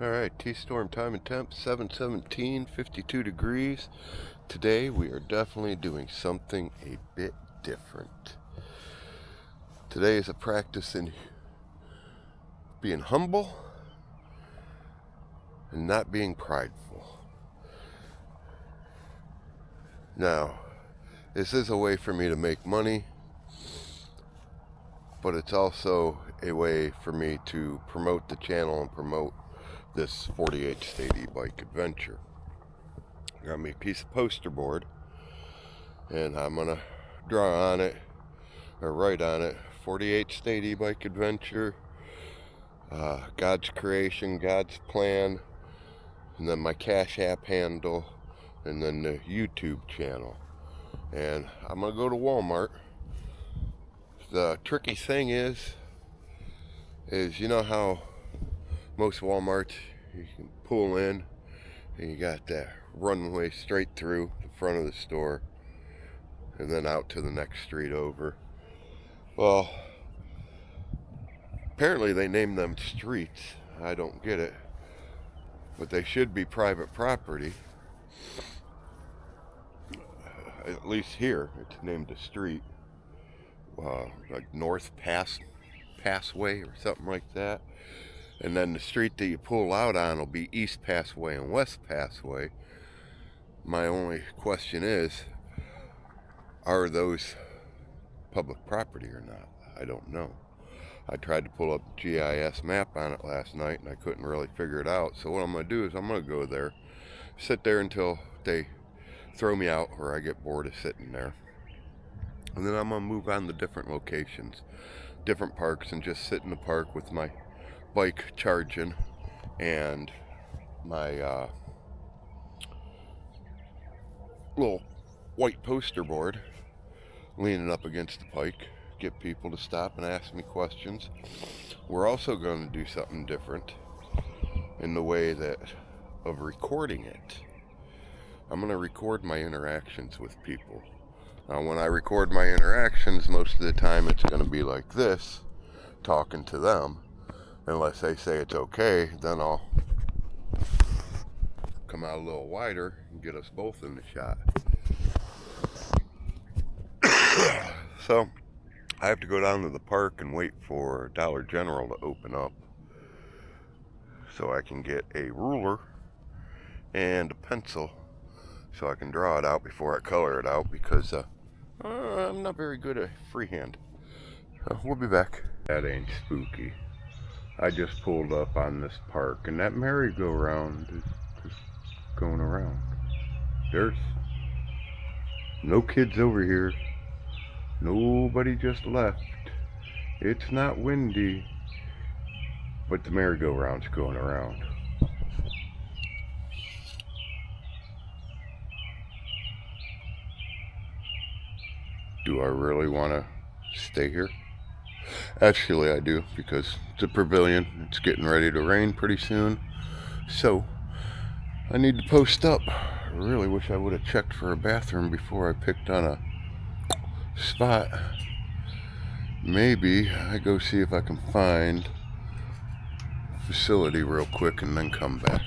Alright, T-Storm time and temp 7:17, 52 degrees. Today we are definitely doing something a bit different. Today is a practice in being humble and not being prideful. Now, this is a way for me to make money, but it's also a way for me to promote the channel and promote this 48 state e-bike adventure. Got me a piece of poster board, and I'm gonna draw on it or write on it 48 state e-bike adventure, God's creation, God's plan, and then my Cash App handle, and then the YouTube channel. And I'm gonna go to Walmart. The tricky thing is you know how most Walmarts you can pull in and you got that runway straight through the front of the store and then out to the next street over. Well, apparently they name them streets. I don't get it, but they should be private property. At least here it's named a street, like North Passway or something like that. And then the street that you pull out on will be East Passway and West Passway. My only question is, are those public property or not? I don't know. I tried to pull up the GIS map on it last night and I couldn't really figure it out. So what I'm going to do is I'm going to go there, sit there until they throw me out or I get bored of sitting there. And then I'm going to move on to different locations, different parks, and just sit in the park with my bike charging and my little white poster board leaning up against the pike, get people to stop and ask me questions. We're also going to do something different in the way that of recording it. I'm going to record my interactions with people. Now, when I record my interactions, most of the time it's going to be like this, talking to them. Unless they say it's okay, then I'll come out a little wider and get us both in the shot. So, I have to go down to the park and wait for Dollar General to open up so I can get a ruler and a pencil so I can draw it out before I color it out, because I'm not very good at freehand. So we'll be back. That ain't spooky. I just pulled up on this park and that merry-go-round is just going around. There's no kids over here. Nobody just left. It's not windy, but the merry-go-round's going around. Do I really want to stay here? Actually, I do, because it's a pavilion. It's getting ready to rain pretty soon. So, I need to post up. I really wish I would have checked for a bathroom before I picked on a spot. Maybe I go see if I can find a facility real quick and then come back.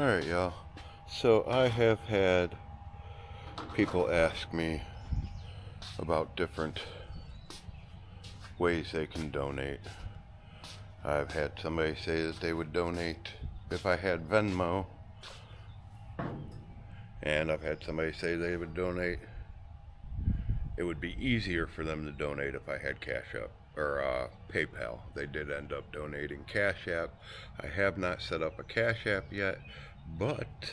Alright, y'all. So, I have had people ask me about different ways they can donate. I've had somebody say that they would donate if I had Venmo, and I've had somebody say they would donate. It would be easier for them to donate if I had Cash App or PayPal. They did end up donating Cash App. I have not set up a Cash App yet, but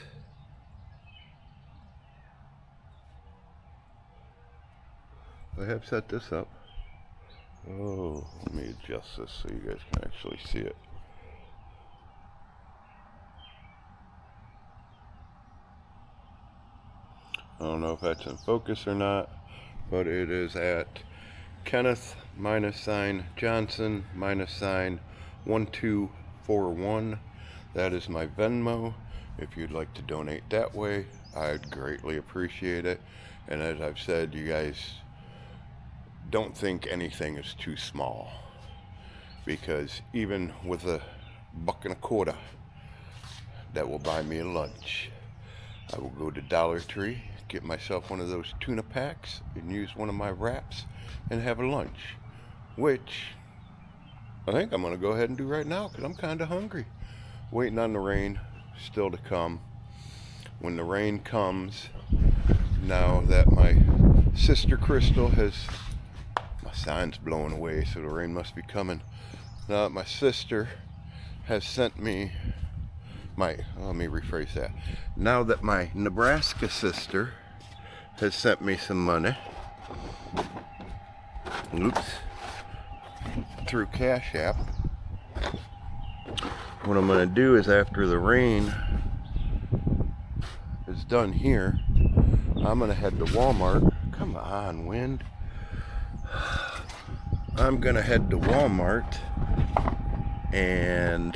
I have set this up. Oh, let me adjust this so you guys can actually see it. I don't know if that's in focus or not, but it is at Kenneth -Johnson -1241. That is my Venmo. If you'd like to donate that way, I'd greatly appreciate it. And as I've said, you guys don't think anything is too small, because even with a $1.25. That will buy me a lunch. I will go to Dollar Tree, get myself one of those tuna packs, and use one of my wraps and have a lunch, which I think I'm going to go ahead and do right now because I'm kind of hungry. Waiting on the rain still to come. When the rain comes, now that my sister Crystal has, my sign's blowing away, so the rain must be coming. Now that my sister has sent me let me rephrase that. Now that my Nebraska sister has sent me some money, through Cash App, what I'm going to do is after the rain is done here, I'm going to head to Walmart. Come on, wind. I'm going to head to Walmart and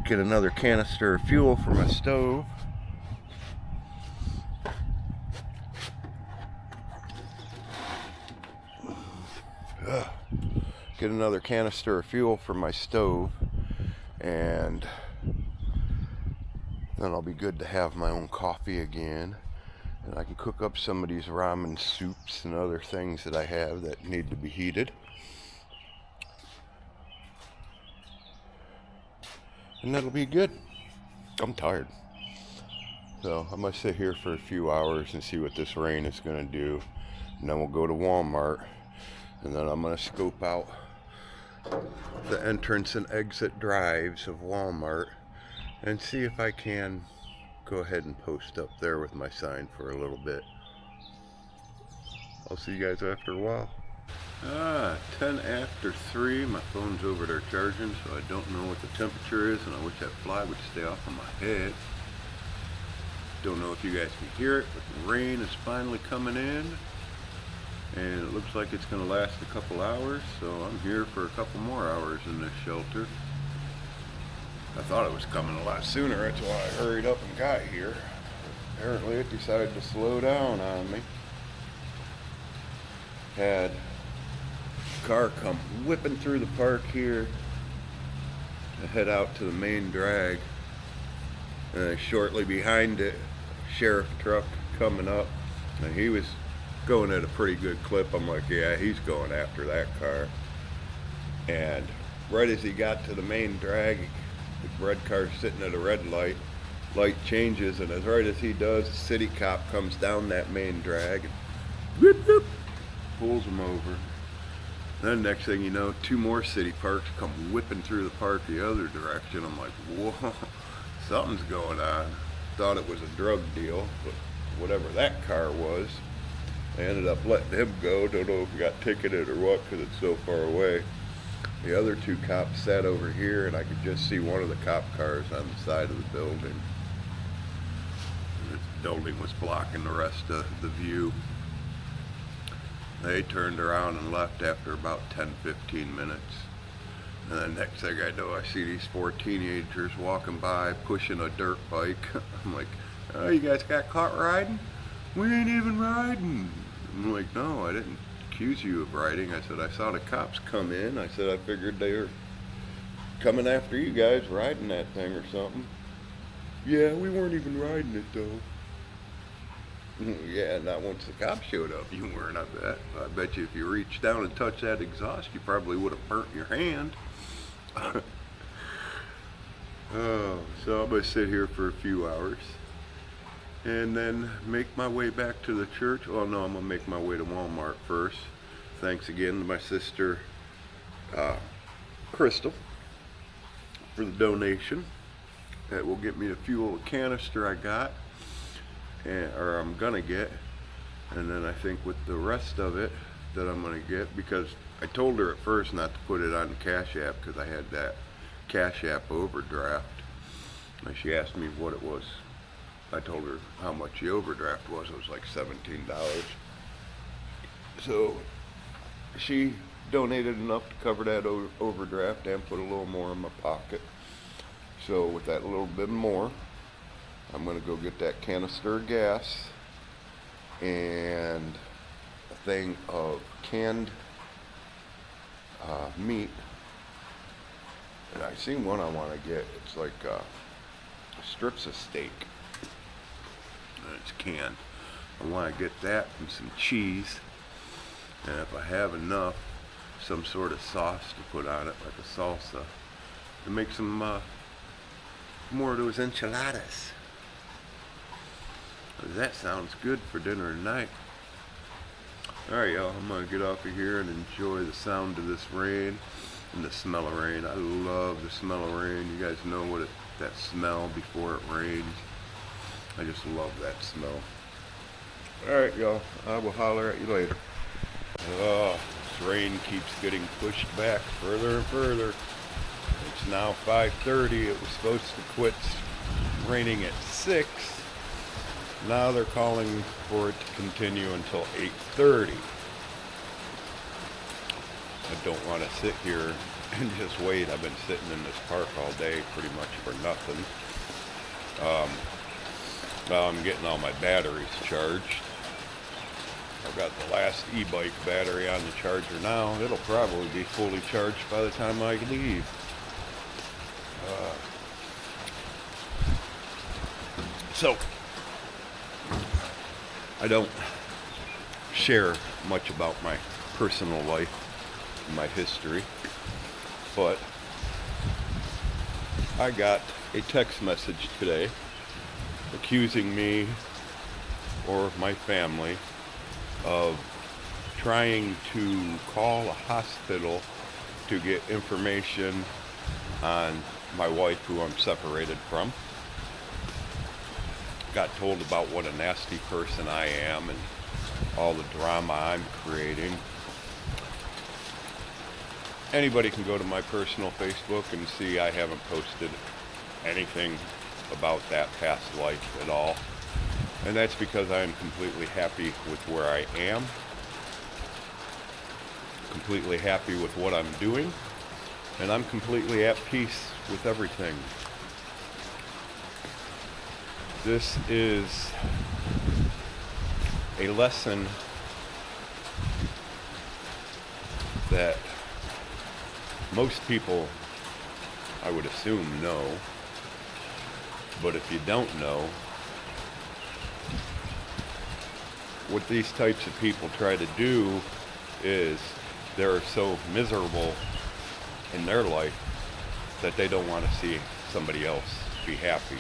get another canister of fuel for my stove. Get another canister of fuel for my stove, and then I'll be good to have my own coffee again, and I can cook up some of these ramen soups and other things that I have that need to be heated. And that'll be good. I'm tired. So I'm going to sit here for a few hours and see what this rain is going to do. And then we'll go to Walmart. And then I'm going to scope out the entrance and exit drives of Walmart and see if I can go ahead and post up there with my sign for a little bit. I'll see you guys after a while. 10 after 3, my phone's over there charging, so I don't know what the temperature is, and I wish that fly would stay off of my head. Don't know if you guys can hear it, but the rain is finally coming in, and it looks like it's going to last a couple hours, so I'm here for a couple more hours in this shelter. I thought it was coming a lot sooner, that's why I hurried up and got here. Apparently it decided to slow down on me. Had car come whipping through the park here to head out to the main drag, and shortly behind it, sheriff truck coming up, and he was going at a pretty good clip. I'm like, yeah, he's going after that car. And right as he got to the main drag, the red car's sitting at a red light changes, and as right as he does, a city cop comes down that main drag and whoop, whoop, pulls him over. Then next thing you know, 2 more city parks come whipping through the park the other direction. I'm like, whoa, something's going on. Thought it was a drug deal, but whatever that car was, I ended up letting him go. Don't know if he got ticketed or what because it's so far away. The other 2 cops sat over here, and I could just see one of the cop cars on the side of the building. The building was blocking the rest of the view. They turned around and left after about 10-15 minutes. And then next thing I know, I see these 4 teenagers walking by pushing a dirt bike. I'm like, oh, you guys got caught riding? We ain't even riding. I'm like, no, I didn't accuse you of riding. I said, I saw the cops come in. I said, I figured they were coming after you guys riding that thing or something. Yeah, we weren't even riding it though. Yeah, not once the cops showed up, you weren't. I bet you if you reached down and touched that exhaust, you probably would have burnt your hand. Oh, so I'm going to sit here for a few hours and then make my way back to the church. Well, no, I'm going to make my way to Walmart first. Thanks again to my sister, Crystal, for the donation. That will get me the fuel canister I got. Or I'm gonna get, and then I think with the rest of it that I'm gonna get, because I told her at first not to put it on the Cash App because I had that Cash App overdraft, and she asked me what it was. I told her how much the overdraft was. It was like $17. So she donated enough to cover that overdraft and put a little more in my pocket. So with that little bit more, I'm going to go get that canister of gas and a thing of canned meat And I seen one I want to get. It's like strips of steak. And it's canned. I want to get that and some cheese. And if I have enough, some sort of sauce to put on it, like a salsa, to make some more of those enchiladas. That sounds good for dinner tonight. Alright, y'all, I'm going to get off of here and enjoy the sound of this rain and the smell of rain. I love the smell of rain. You guys know what that smell before it rains. I just love that smell. Alright, y'all, I will holler at you later. Oh, this rain keeps getting pushed back further and further. It's now 5:30. It was supposed to quit raining at 6. Now they're calling for it to continue until 8:30. I don't want to sit here and just wait. I've been sitting in this park all day pretty much for nothing. Now I'm getting all my batteries charged. I've got the last e-bike battery on the charger now. It'll probably be fully charged by the time I leave. So, I don't share much about my personal life, my history, but I got a text message today accusing me or my family of trying to call a hospital to get information on my wife, who I'm separated from. Got told about what a nasty person I am and all the drama I'm creating. Anybody can go to my personal Facebook and see I haven't posted anything about that past life at all. And that's because I am completely happy with where I am, completely happy with what I'm doing, and I'm completely at peace with everything. This is a lesson that most people, I would assume, know, but if you don't know, what these types of people try to do is they're so miserable in their life that they don't want to see somebody else be happy.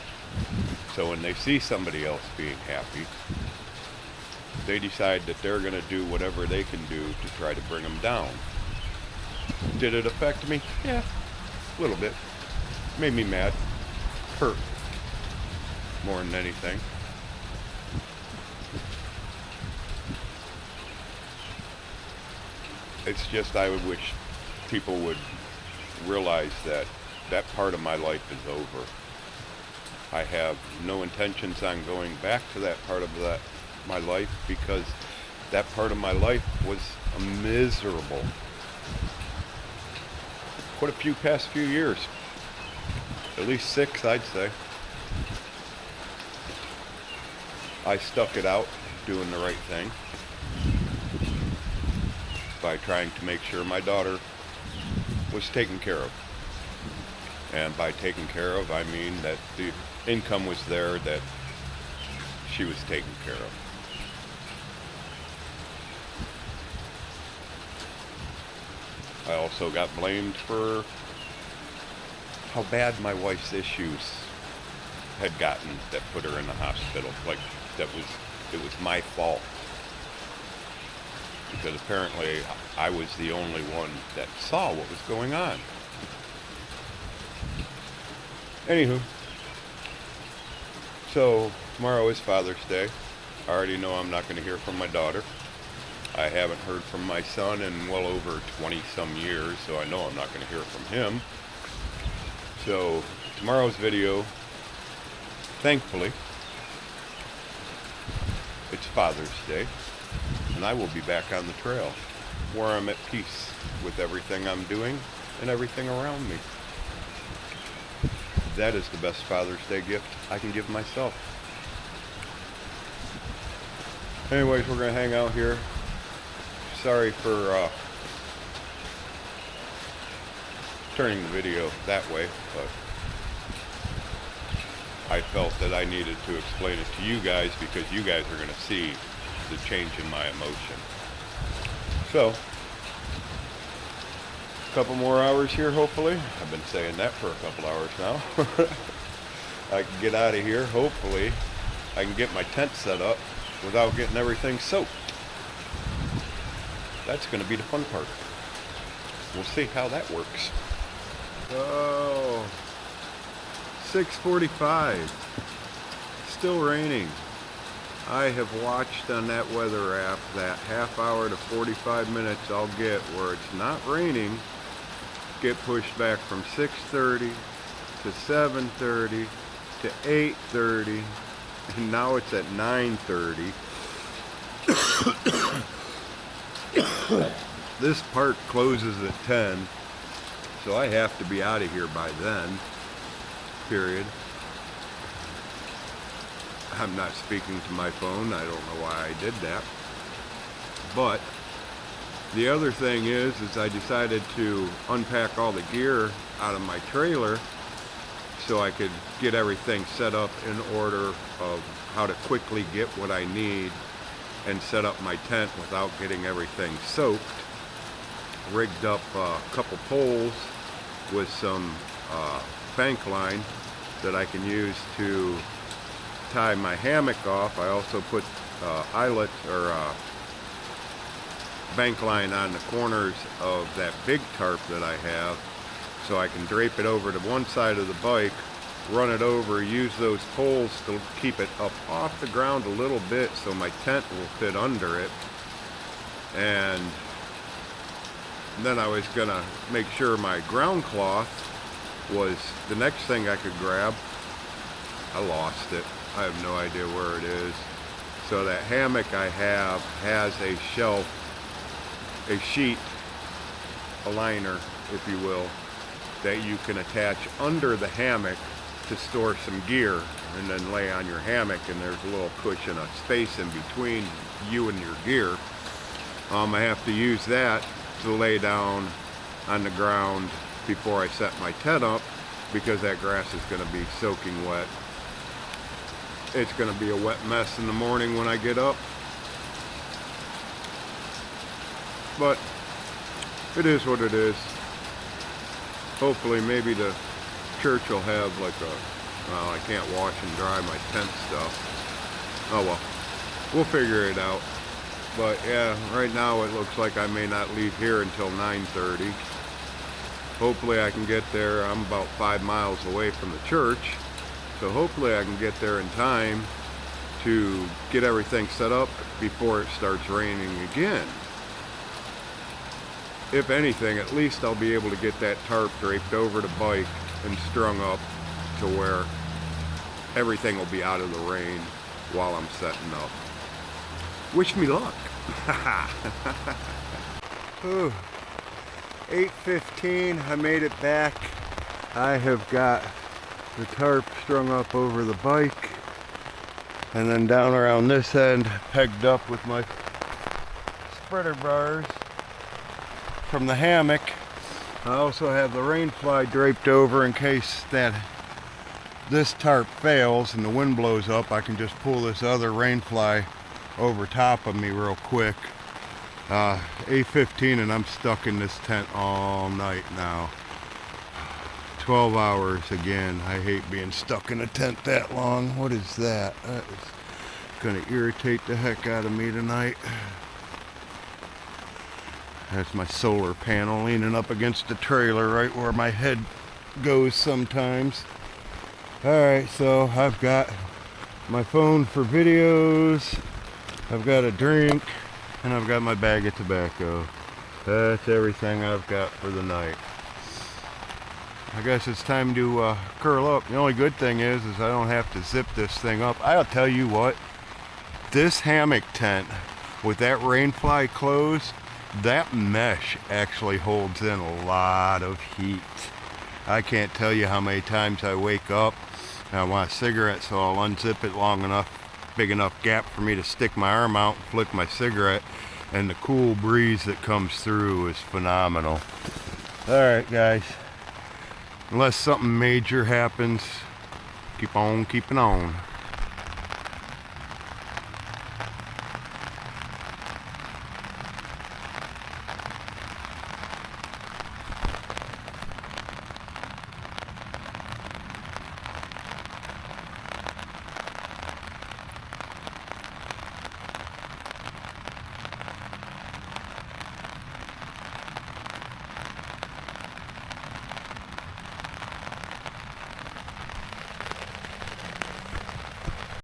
So when they see somebody else being happy, they decide that they're going to do whatever they can do to try to bring them down. Did it affect me? Yeah, a little bit. Made me mad. Hurt. More than anything. It's just I would wish people would realize that that part of my life is over. I have no intentions on going back to that part of my life, because that part of my life was miserable. Quite a few past few years. At least 6, I'd say. I stuck it out doing the right thing by trying to make sure my daughter was taken care of. And by taken care of, I mean that the income was there, that she was taken care of. I also got blamed for how bad my wife's issues had gotten that put her in the hospital. Like, it was my fault. Because apparently I was the only one that saw what was going on. Anywho, so tomorrow is Father's Day. I already know I'm not going to hear from my daughter. I haven't heard from my son in well over 20 some years, so I know I'm not going to hear from him. So tomorrow's video, thankfully, it's Father's Day, and I will be back on the trail where I'm at peace with everything I'm doing and everything around me. That is the best Father's Day gift I can give myself. Anyways, we're going to hang out here. Sorry for turning the video that way, but I felt that I needed to explain it to you guys because you guys are going to see the change in my emotion. So, a couple more hours here, hopefully. I've been saying that for a couple hours now. I can get out of here. Hopefully, I can get my tent set up without getting everything soaked. That's going to be the fun part. We'll see how that works. Oh, 6:45. Still raining. I have watched on that weather app that half hour to 45 minutes I'll get where it's not raining get pushed back from 6:30 to 7:30 to 8:30, and now it's at 9:30. This park closes at 10, so I have to be out of here by then, period. I'm not speaking to my phone. I don't know why I did that. But the other thing is I decided to unpack all the gear out of my trailer so I could get everything set up in order of how to quickly get what I need and set up my tent without getting everything soaked. Rigged up a couple poles with some bank line that I can use to tie my hammock off. I also put eyelet or bank line on the corners of that big tarp that I have, so I can drape it over to one side of the bike, run it over, use those poles to keep it up off the ground a little bit so my tent will fit under it. And then I was gonna make sure my ground cloth was the next thing I could grab. I lost it. I have no idea where it is. So that hammock I have has a shelf, a sheet, a liner, if you will, that you can attach under the hammock to store some gear and then lay on your hammock, and there's a little cushion of space in between you and your gear. I have to use that to lay down on the ground before I set my tent up, because that grass is going to be soaking wet. It's going to be a wet mess in the morning when I get up, but it is what it is. Hopefully maybe the church will have like well, I can't wash and dry my tent stuff. Oh well, we'll figure it out. But yeah, right now it looks like I may not leave here until 9:30. Hopefully I can get there. I'm about 5 miles away from the church, so hopefully I can get there in time to get everything set up before it starts raining again. If anything, at least I'll be able to get that tarp draped over the bike and strung up to where everything will be out of the rain while I'm setting up. Wish me luck. Ooh, 8:15, I made it back. I have got the tarp strung up over the bike, and then down around this end, pegged up with my spreader bars from the hammock. I also have the rain fly draped over in case that this tarp fails and the wind blows up. I can just pull this other rain fly over top of me real quick. 8:15 and I'm stuck in this tent all night now. 12 hours again. I hate being stuck in a tent that long. What is that? That is gonna irritate the heck out of me tonight. That's my solar panel leaning up against the trailer right where my head goes sometimes. Alright, so I've got my phone for videos, I've got a drink, and I've got my bag of tobacco. That's everything I've got for the night. I guess it's time to curl up. The only good thing is I don't have to zip this thing up. I'll tell you what, this hammock tent with that rain fly closed, that mesh actually holds in a lot of heat. I can't tell you how many times I wake up and I want a cigarette, so I'll unzip it long enough, big enough gap for me to stick my arm out and flick my cigarette, and the cool breeze that comes through is phenomenal. Alright guys, unless something major happens, keep on keeping on.